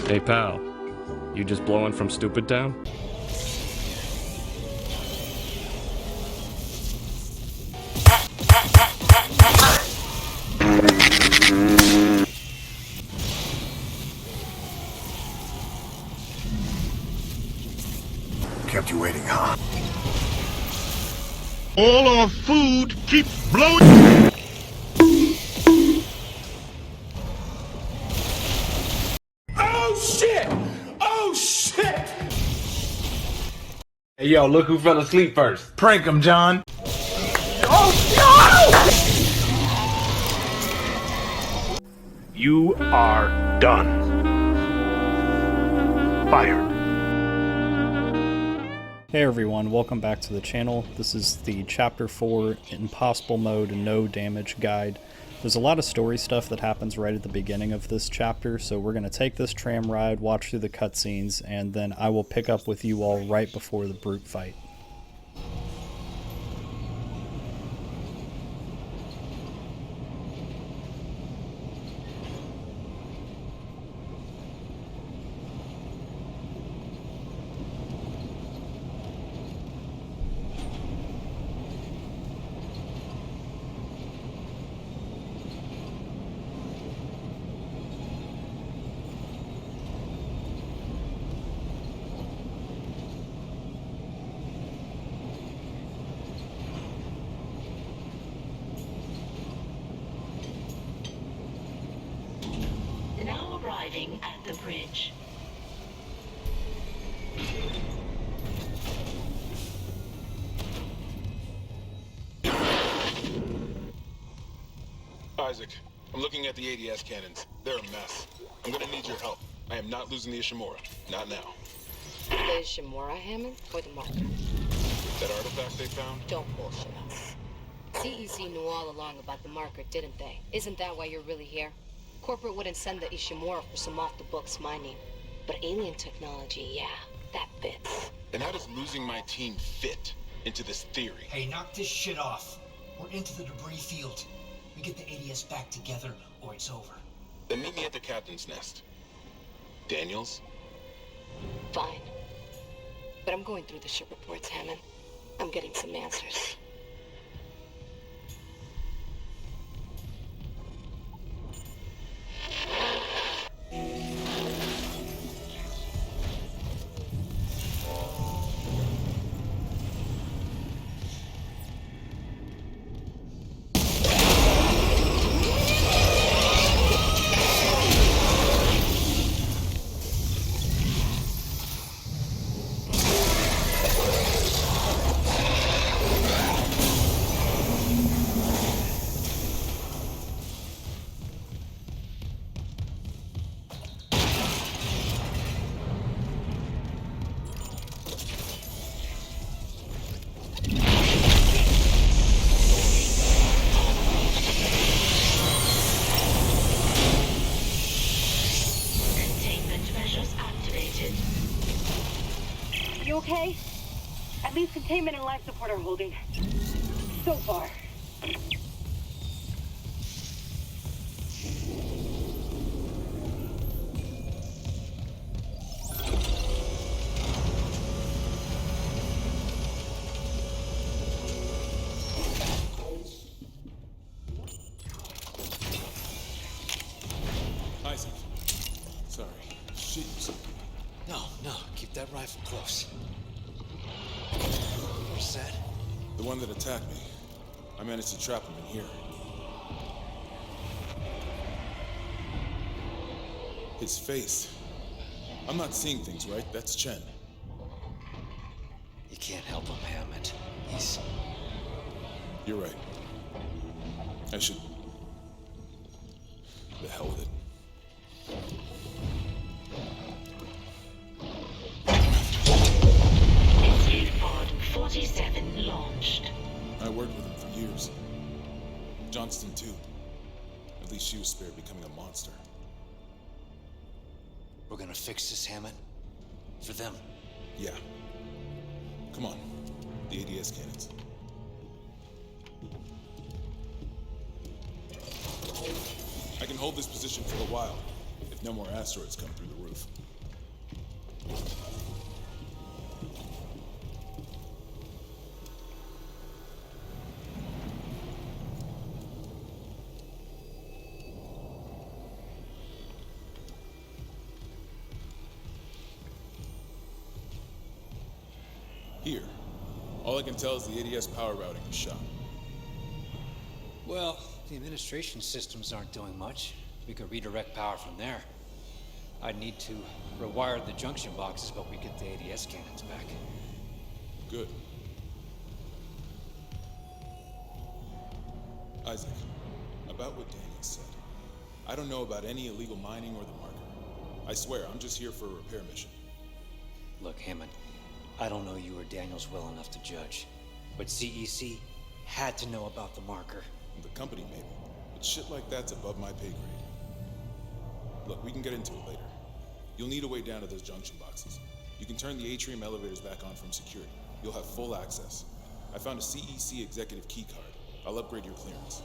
Hey pal, you just blowing from Stupid Town? Kept you waiting, huh? All our food keeps blowing. Oh shit! Oh shit! Hey yo, look who fell asleep first. Prank him, John. You are done. Fired. Hey everyone, welcome back to the channel. This is the Chapter 4 Impossible Mode No Damage Guide. There's a lot of story stuff that happens right at the beginning of this chapter, so we're going to take this tram ride, watch through the cutscenes, and then I will pick up with you all right before the brute fight. Now arriving at the bridge. Isaac, I'm looking at the ADS cannons. They're a mess. I'm gonna need your help. I am not losing the Ishimura. Not now. The Ishimura, Hammond, or the marker? That artifact they found? Don't bullshit us. CEC knew all along about the marker, didn't they? Isn't that why you're really here? Corporate wouldn't send the Ishimura for some off-the-books mining. But alien technology, yeah, that fits. And how does losing my team fit into this theory? Hey, knock this shit off. We're into the debris field. We get the ADS back together, or it's over. Then meet me at the captain's nest. Daniels? Fine. But I'm going through the ship reports, Hammond. I'm getting some answers. You okay? At least containment and life support are holding. So far. Isaac. Sorry. Shit. No, keep that rifle close. What's that? The one that attacked me. I managed to trap him in here. His face. I'm not seeing things, right? That's Chen. You can't help him, Hammond. He's... You're right. I should... The hell with it. Escape pod 47 launched. I worked with him for years. Johnston, too. At least she was spared becoming a monster. We're gonna fix this, Hammond. For them. Yeah. Come on. The ADS cannons. I can hold this position for a while. If No more asteroids come through the roof. Here. All I can tell is the ADS power routing is shot. Well, the administration systems aren't doing much. We could redirect power from there. I'd need to rewire the junction boxes, but we get the ADS cannons back. Good. Isaac, about what Daniel said. I don't know about any illegal mining or the marker. I swear, I'm just here for a repair mission. Look, Hammond, I don't know you or Daniels well enough to judge, but CEC had to know about the marker. The company, maybe. But shit like that's above my pay grade. Look, we can get into it later. You'll need a way down to those junction boxes. You can turn the Atrium elevators back on from security. You'll have full access. I found a CEC executive key card. I'll upgrade your clearance.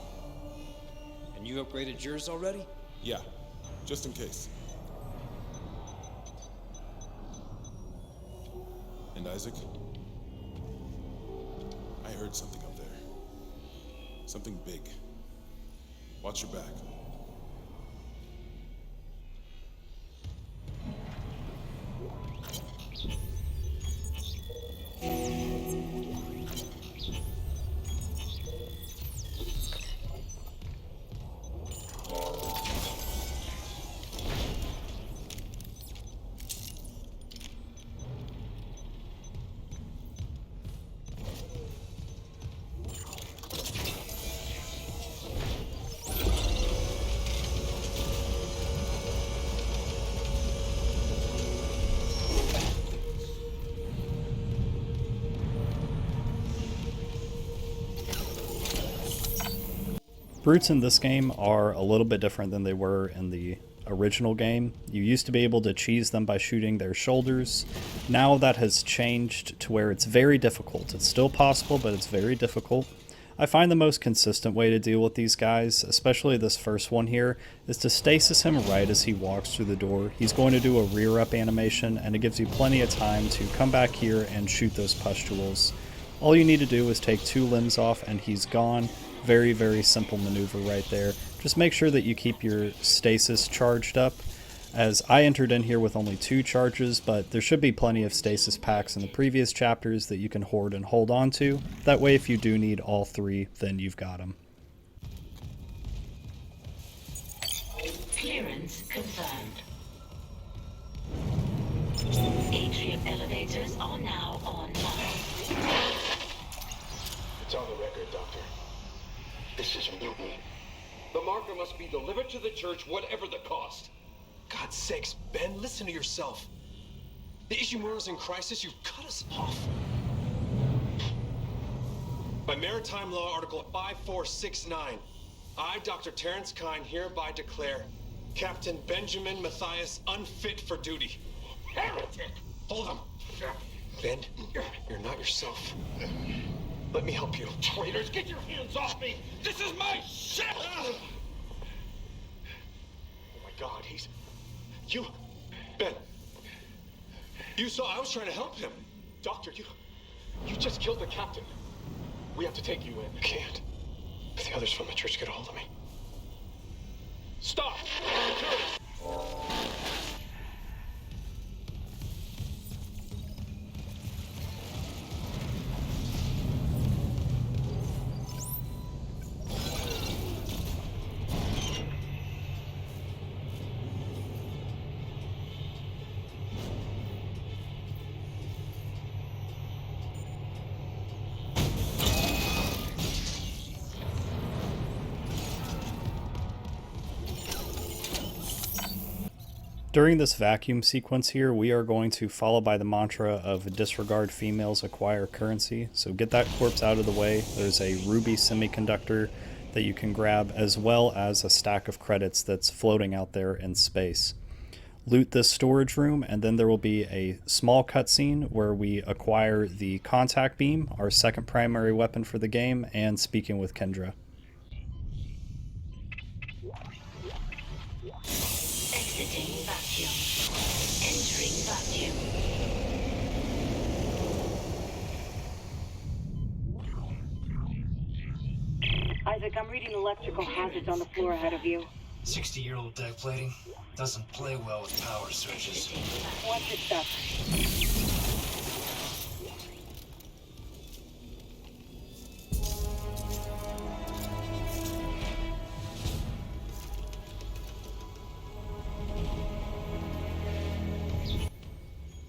And you upgraded yours already? Yeah, just in case. And Isaac, I heard something up there. Something big. Watch your back. Brutes in this game are a little bit different than they were in the original game. You used to be able to cheese them by shooting their shoulders. Now that has changed to where it's very difficult. It's still possible, but it's very difficult. I find the most consistent way to deal with these guys, especially this first one here, is to stasis him right as he walks through the door. He's going to do a rear up animation, and it gives you plenty of time to come back here and shoot those pustules. All you need to do is take 2 limbs off and he's gone. Very, very simple maneuver right there. Just make sure that you keep your stasis charged up, as I entered in here with only 2 charges, but there should be plenty of stasis packs in the previous chapters that you can hoard and hold on to. That way, if you do need all 3, then you've got them. Clearance confirmed. Atrium elevators are now online. It's on the record, Doctor. This is mutiny. The marker must be delivered to the church, whatever the cost. God's sakes, Ben, listen to yourself. The Ishimura's in crisis, you've cut us off. By Maritime Law Article 5469, I, Dr. Terrence Kine, hereby declare Captain Benjamin Matthias unfit for duty. Heretic! Hold him. Ben, you're not yourself. Let me help you. Traitors, get your hands off me! This is my ship! Oh my God, You... Ben. You saw I was trying to help him. Doctor, you just killed the captain. We have to take you in. You can't. If the others from the church get a hold of me. Stop! During this vacuum sequence here, we are going to follow by the mantra of disregard females, acquire currency. So get that corpse out of the way. There's a ruby semiconductor that you can grab, as well as a stack of credits that's floating out there in space. Loot this storage room, and then there will be a small cutscene where we acquire the contact beam, our second primary weapon for the game, and speaking with Kendra. Exiting vacuum. Entering vacuum. Isaac, I'm reading electrical hazards on the floor ahead of you. 60-year-old deck plating doesn't play well with power surges. Watch your step.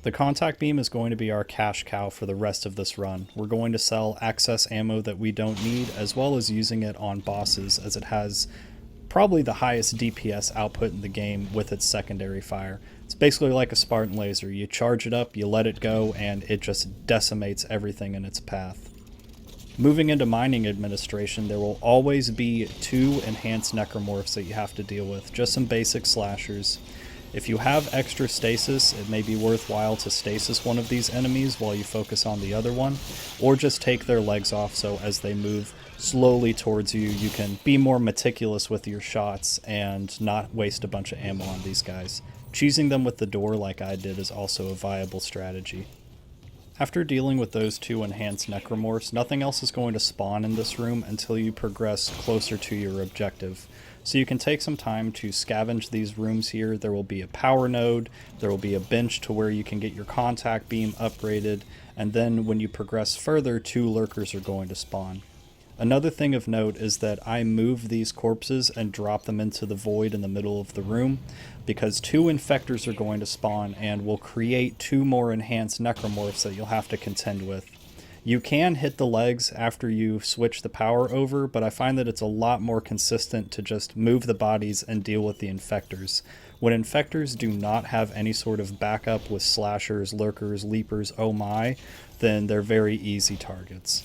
The contact beam is going to be our cash cow for the rest of this run. We're going to sell excess ammo that we don't need, as well as using it on bosses, as it has probably the highest DPS output in the game with its secondary fire. It's basically like a Spartan laser. You charge it up, you let it go, and it just decimates everything in its path. Moving into mining administration, there will always be 2 enhanced necromorphs that you have to deal with, just some basic slashers. If you have extra stasis, it may be worthwhile to stasis one of these enemies while you focus on the other one, or just take their legs off so as they move slowly towards you, you can be more meticulous with your shots and not waste a bunch of ammo on these guys. Cheesing them with the door like I did is also a viable strategy. After dealing with those 2 enhanced necromorphs, nothing else is going to spawn in this room until you progress closer to your objective. So you can take some time to scavenge these rooms here. There will be a power node, there will be a bench to where you can get your contact beam upgraded, and then when you progress further, 2 lurkers are going to spawn. Another thing of note is that I move these corpses and drop them into the void in the middle of the room, because 2 infectors are going to spawn and will create 2 more enhanced necromorphs that you'll have to contend with. You can hit the legs after you switch the power over, but I find that it's a lot more consistent to just move the bodies and deal with the infectors. When infectors do not have any sort of backup with slashers, lurkers, leapers, oh my, then they're very easy targets.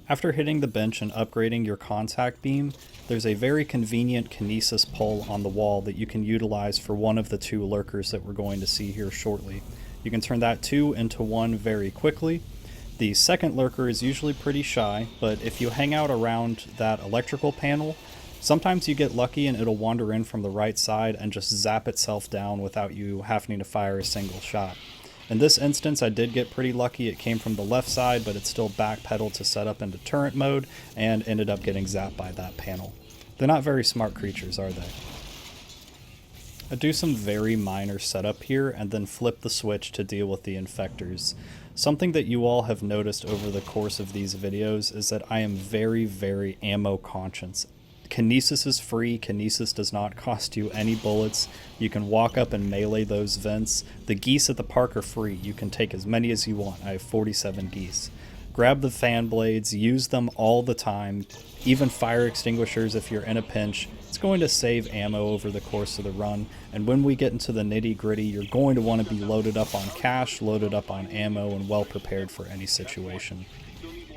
After hitting the bench and upgrading your contact beam, there's a very convenient kinesis pole on the wall that you can utilize for one of the 2 lurkers that we're going to see here shortly. You can turn that 2 into 1 very quickly. The second lurker is usually pretty shy, but if you hang out around that electrical panel, sometimes you get lucky and it'll wander in from the right side and just zap itself down without you having to fire a single shot. In this instance, I did get pretty lucky. It came from the left side, but it still backpedaled to set up into turret mode and ended up getting zapped by that panel. They're not very smart creatures, are they? I do some very minor setup here and then flip the switch to deal with the infectors. Something that you all have noticed over the course of these videos is that I am very, very ammo conscious. Kinesis is free. Kinesis does not cost you any bullets. You can walk up and melee those vents. The geese at the park are free. You can take as many as you want. I have 47 geese. Grab the fan blades, use them all the time, even fire extinguishers if you're in a pinch. It's going to save ammo over the course of the run, and when we get into the nitty-gritty, you're going to want to be loaded up on cash, loaded up on ammo, and well prepared for any situation.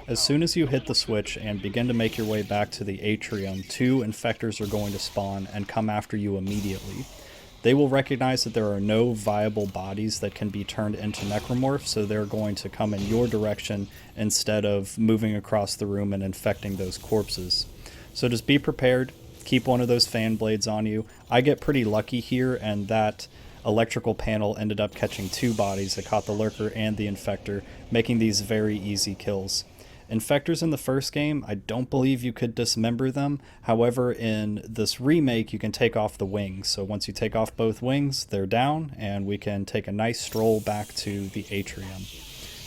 As soon as you hit the switch and begin to make your way back to the atrium, 2 infectors are going to spawn and come after you immediately. They will recognize that there are no viable bodies that can be turned into necromorphs, so they're going to come in your direction instead of moving across the room and infecting those corpses. So just be prepared, keep one of those fan blades on you. I get pretty lucky here, and that electrical panel ended up catching 2 bodies. It caught the lurker and the infector, making these very easy kills. Infectors in the first game, I don't believe you could dismember them. However, in this remake, you can take off the wings. So once you take off both wings, they're down, and we can take a nice stroll back to the atrium.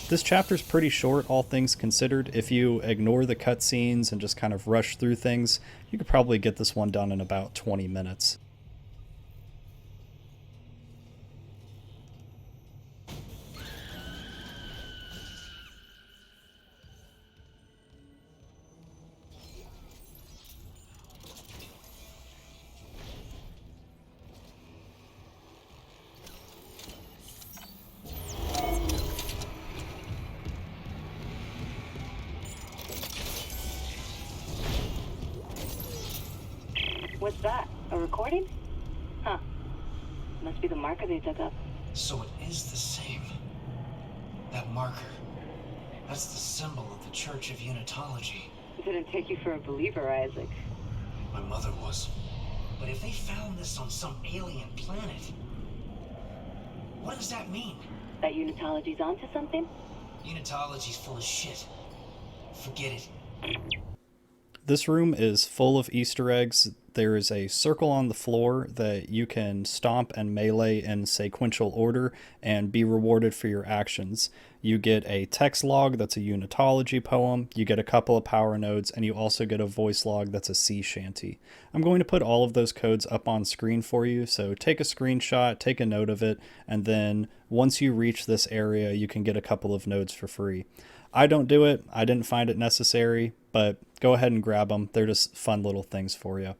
This chapter's pretty short, all things considered. If you ignore the cutscenes and just kind of rush through things, you could probably get this one done in about 20 minutes. What's that? A recording? Huh. Must be the marker they dug up. So it is the same. That marker. That's the symbol of the Church of Unitology. Didn't take you for a believer, Isaac. My mother was. But if they found this on some alien planet, what does that mean? That Unitology's onto something? Unitology's full of shit. Forget it. This room is full of Easter eggs. There is a circle on the floor that you can stomp and melee in sequential order and be rewarded for your actions. You get a text log that's a Unitology poem, you get a couple of power nodes, and you also get a voice log that's a sea shanty. I'm going to put all of those codes up on screen for you, so take a screenshot, take a note of it, and then once you reach this area, you can get a couple of nodes for free. I don't do it, I didn't find it necessary, but go ahead and grab them. They're just fun little things for you.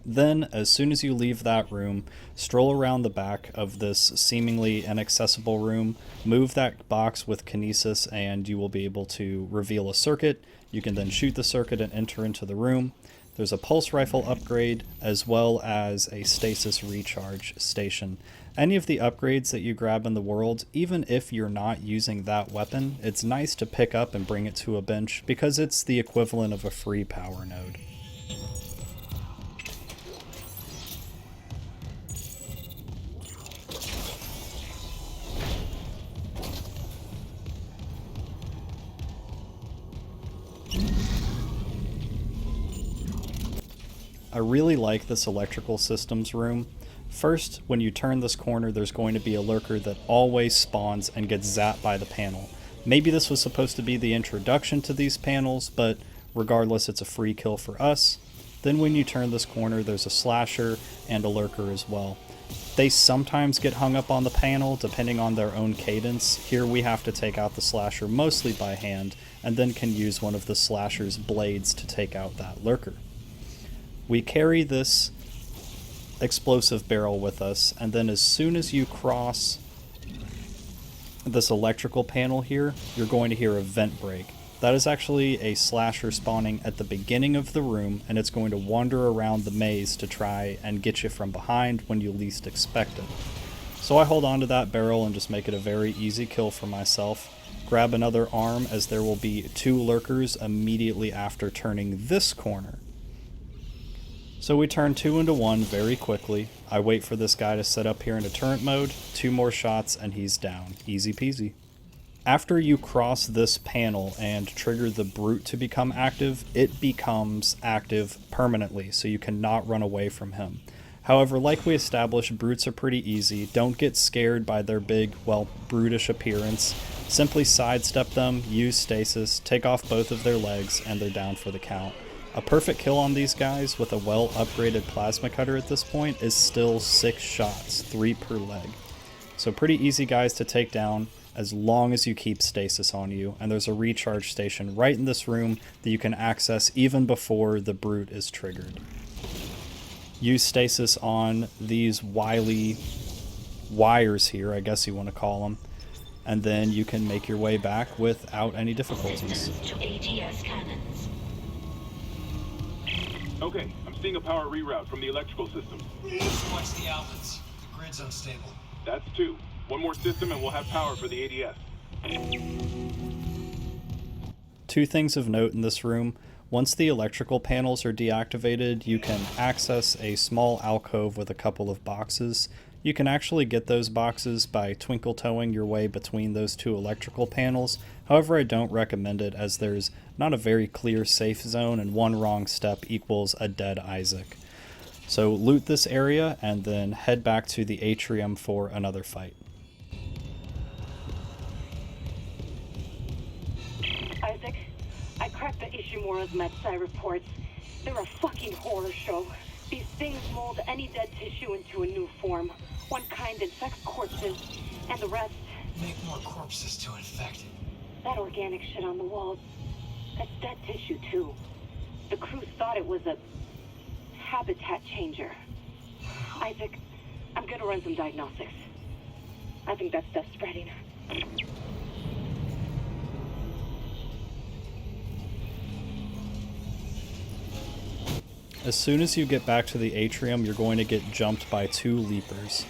Then, as soon as you leave that room, stroll around the back of this seemingly inaccessible room, move that box with kinesis, and you will be able to reveal a circuit. You can then shoot the circuit and enter into the room. There's a pulse rifle upgrade, as well as a stasis recharge station. Any of the upgrades that you grab in the world, even if you're not using that weapon, it's nice to pick up and bring it to a bench, because it's the equivalent of a free power node. I really like this electrical systems room. First, when you turn this corner, there's going to be a lurker that always spawns and gets zapped by the panel. Maybe this was supposed to be the introduction to these panels, but regardless, it's a free kill for us. Then when you turn this corner, there's a slasher and a lurker as well. They sometimes get hung up on the panel, depending on their own cadence. Here we have to take out the slasher mostly by hand, and then can use one of the slasher's blades to take out that lurker. We carry this explosive barrel with us, and then as soon as you cross this electrical panel here, you're going to hear a vent break. That is actually a slasher spawning at the beginning of the room, and it's going to wander around the maze to try and get you from behind when you least expect it. So I hold on to that barrel and just make it a very easy kill for myself. Grab another arm, as there will be 2 lurkers immediately after turning this corner. So we turn 2 into 1 very quickly. I wait for this guy to set up here into turret mode, 2 more shots and he's down. Easy peasy. After you cross this panel and trigger the brute to become active, it becomes active permanently, so you cannot run away from him. However, like we established, brutes are pretty easy. Don't get scared by their big, well, brutish appearance. Simply sidestep them, use stasis, take off both of their legs, and they're down for the count. A perfect kill on these guys with a well-upgraded plasma cutter at this point is still 6 shots, 3 per leg. So pretty easy guys to take down as long as you keep stasis on you, and there's a recharge station right in this room that you can access even before the brute is triggered. Use stasis on these wily wires here, I guess you want to call them, and then you can make your way back without any difficulties. To AGS cannons. Okay, I'm seeing a power reroute from the electrical systems. Watch the outlets. The grid's unstable. That's 2. One more system and we'll have power for the ADS. 2 things of note in this room. Once the electrical panels are deactivated, you can access a small alcove with a couple of boxes. You can actually get those boxes by twinkle-toeing your way between those 2 electrical panels. However, I don't recommend it, as there's not a very clear safe zone, and one wrong step equals a dead Isaac. So loot this area and then head back to the atrium for another fight. Isaac, I cracked the Ishimura's MedSci reports. They're a fucking horror show. These things mold any dead tissue into a new form. One kind infects corpses, and the rest... Make more corpses to infect. That organic shit on the walls, that's dead tissue too. The crew thought it was a habitat changer. Isaac, I'm gonna run some diagnostics. I think that stuff's spreading. As soon as you get back to the Atrium, you're going to get jumped by 2 leapers.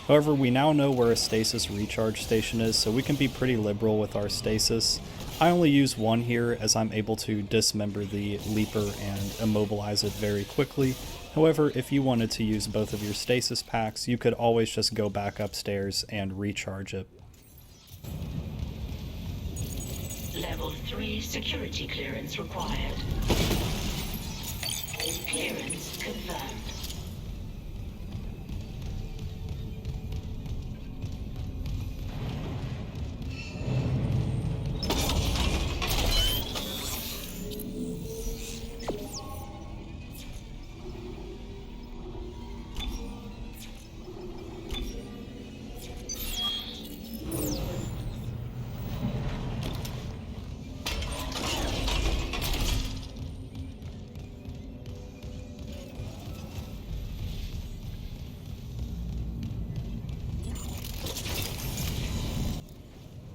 However, we now know where a stasis recharge station is, so we can be pretty liberal with our stasis. I only use 1 here as I'm able to dismember the leaper and immobilize it very quickly. However, if you wanted to use both of your stasis packs, you could always just go back upstairs and recharge it. Level 3 security clearance required. Clearance confirmed.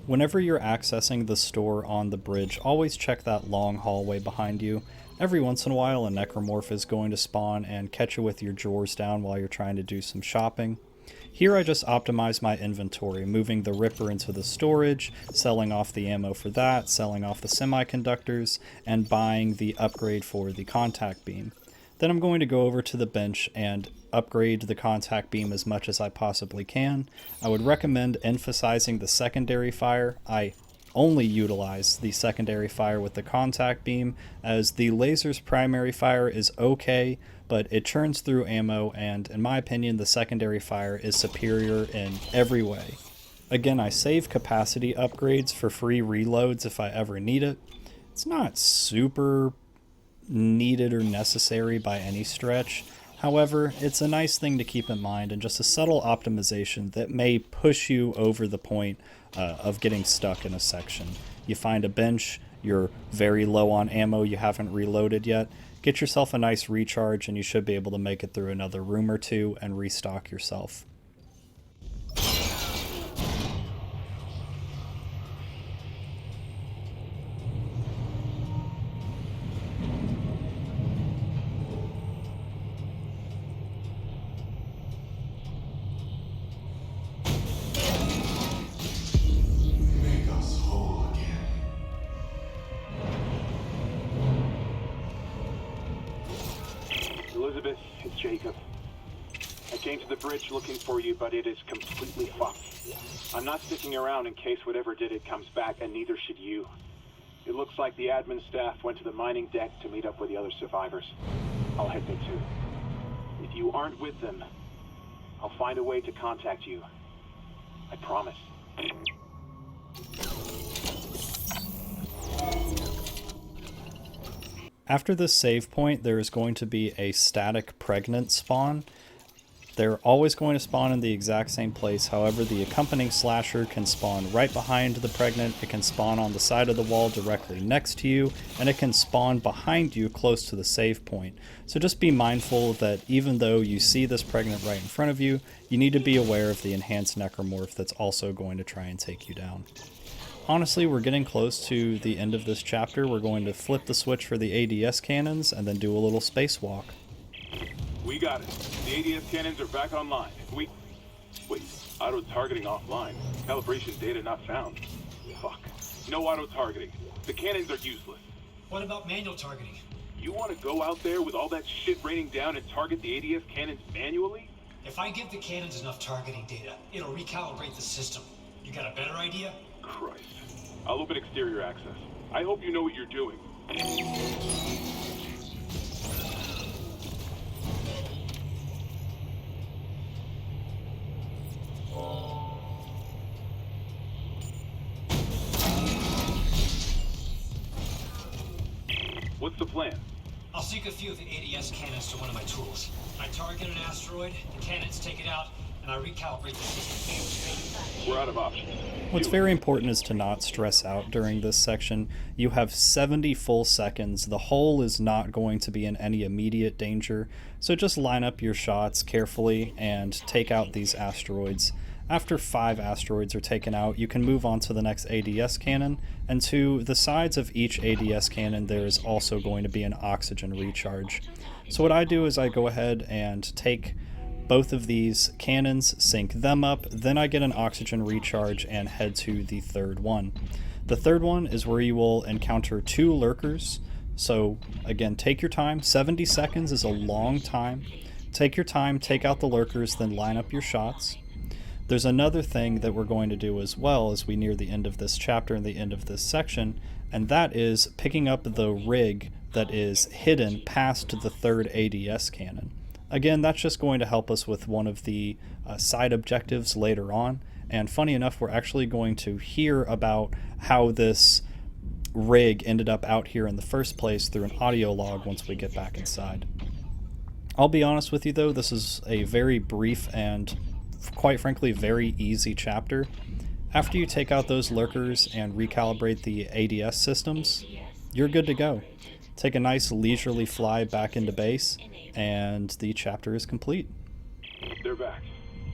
Whenever you're accessing the store on the bridge, always check that long hallway behind you. Every once in a while, a necromorph is going to spawn and catch you with your drawers down while you're trying to do some shopping. Here I just optimize my inventory, moving the Ripper into the storage, selling off the ammo for that, selling off the semiconductors, and buying the upgrade for the contact beam. Then I'm going to go over to the bench and upgrade the contact beam as much as I possibly can. I would recommend emphasizing the secondary fire. I only utilize the secondary fire with the contact beam, as the laser's primary fire is okay, but it churns through ammo, and in my opinion the secondary fire is superior in every way. Again, I save capacity upgrades for free reloads if I ever need it. It's not super needed or necessary by any stretch. However, it's a nice thing to keep in mind, and just a subtle optimization that may push you over the point of getting stuck in a section. You find a bench, you're very low on ammo, you haven't reloaded yet, get yourself a nice recharge and you should be able to make it through another room or 2 and restock yourself. Elizabeth, it's Jacob. I came to the bridge looking for you, but it is completely fucked. I'm not sticking around in case whatever did it comes back, and neither should you. It looks like the admin staff went to the mining deck to meet up with the other survivors. I'll head there too. If you aren't with them, I'll find a way to contact you. I promise. After this save point, there is going to be a static pregnant spawn. They're always going to spawn in the exact same place. However, the accompanying slasher can spawn right behind the pregnant, it can spawn on the side of the wall directly next to you, and it can spawn behind you close to the save point. So just be mindful that even though you see this pregnant right in front of you, you need to be aware of the enhanced necromorph that's also going to try and take you down. Honestly, we're getting close to the end of this chapter. We're going to flip the switch for the ADS cannons and then do a little spacewalk. We got it. The ADS cannons are back online. Wait, auto-targeting offline. Calibration data not found. Fuck. No auto-targeting. The cannons are useless. What about manual targeting? You want to go out there with all that shit raining down and target the ADS cannons manually? If I give the cannons enough targeting data, it'll recalibrate the system. You got a better idea? Christ. I'll open exterior access. I hope you know what you're doing. What's the plan? I'll sync a few of the ADS cannons to one of my tools. I target an asteroid, the cannons take it out, and I recalibrate the system. We're out of options. What's very important is to not stress out during this section. You have 70 full seconds. The hull is not going to be in any immediate danger, so just line up your shots carefully and take out these asteroids. After 5 asteroids are taken out, you can move on to the next ADS cannon, and to the sides of each ADS cannon there is also going to be an oxygen recharge. So what I do is I go ahead and take both of these cannons, sync them up, then I get an oxygen recharge and head to the third one. The third one is where you will encounter 2 lurkers. So again, take your time. 70 seconds is a long time. Take your time, take out the lurkers, then line up your shots. There's another thing that we're going to do as well as we near the end of this chapter and the end of this section, and that is picking up the rig that is hidden past the third ADS cannon. Again, that's just going to help us with one of the side objectives later on, and funny enough, we're actually going to hear about how this rig ended up out here in the first place through an audio log once we get back inside. I'll be honest with you though, this is a very brief and quite frankly very easy chapter. After you take out those lurkers and recalibrate the ADS systems, you're good to go. Take a nice leisurely fly back into base and the chapter is complete. They're back.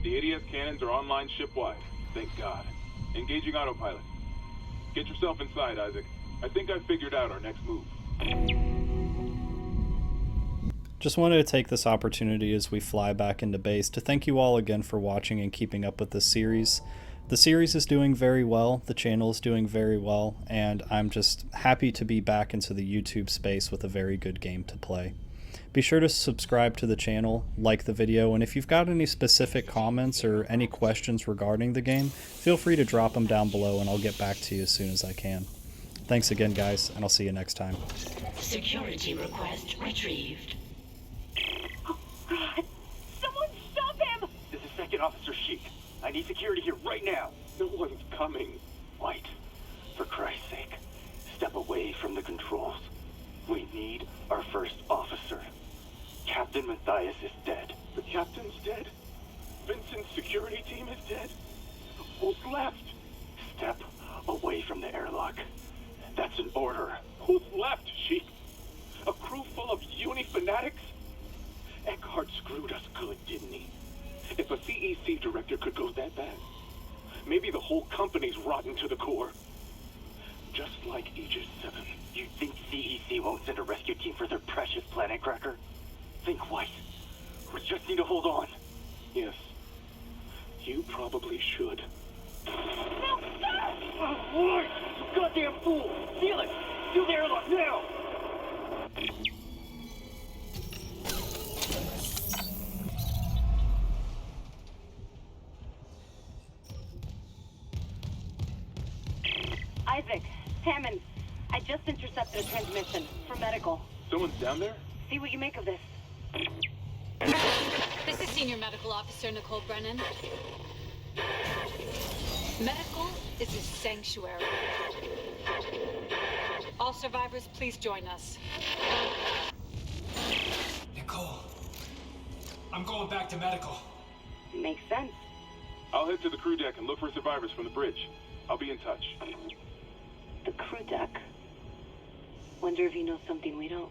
The ADS cannons are online ship-wide. Thank God. Engaging autopilot. Get yourself inside, Isaac. I think I've figured out our next move. Just wanted to take this opportunity as we fly back into base to thank you all again for watching and keeping up with this series. The series is doing very well, the channel is doing very well, and I'm just happy to be back into the YouTube space with a very good game to play. Be sure to subscribe to the channel, like the video, and if you've got any specific comments or any questions regarding the game, feel free to drop them down below and I'll get back to you as soon as I can. Thanks again, guys, and I'll see you next time. Security request retrieved. Oh, God. Someone stop him! This is Second Officer Sheik. I need security here right now. No one's coming. White, for Christ's sake, step away from the controls. We need our first officer. Captain Matthias is dead. The captain's dead? Vincent's security team is dead? Who's left? Step away from the airlock. That's an order. Who's left, Sheik? A crew full of uni fanatics? Eckhart screwed us good, didn't he? If a CEC director could go that bad, maybe the whole company's rotten to the core. Just like Aegis 7. You think CEC won't send a rescue team for their precious planet cracker? Think white. We just need to hold on. Yes. You probably should. No, stop! Oh, you goddamn fool! Seal it! Seal the airlock now! Isaac, Hammond, I just intercepted a transmission for medical. Someone's down there? See what you make of this. This is Senior Medical Officer Nicole Brennan. Medical is a sanctuary. All survivors, please join us. Nicole, I'm going back to medical. Makes sense. I'll head to the crew deck and look for survivors from the bridge. I'll be in touch. The crew deck. Wonder if he knows something we don't.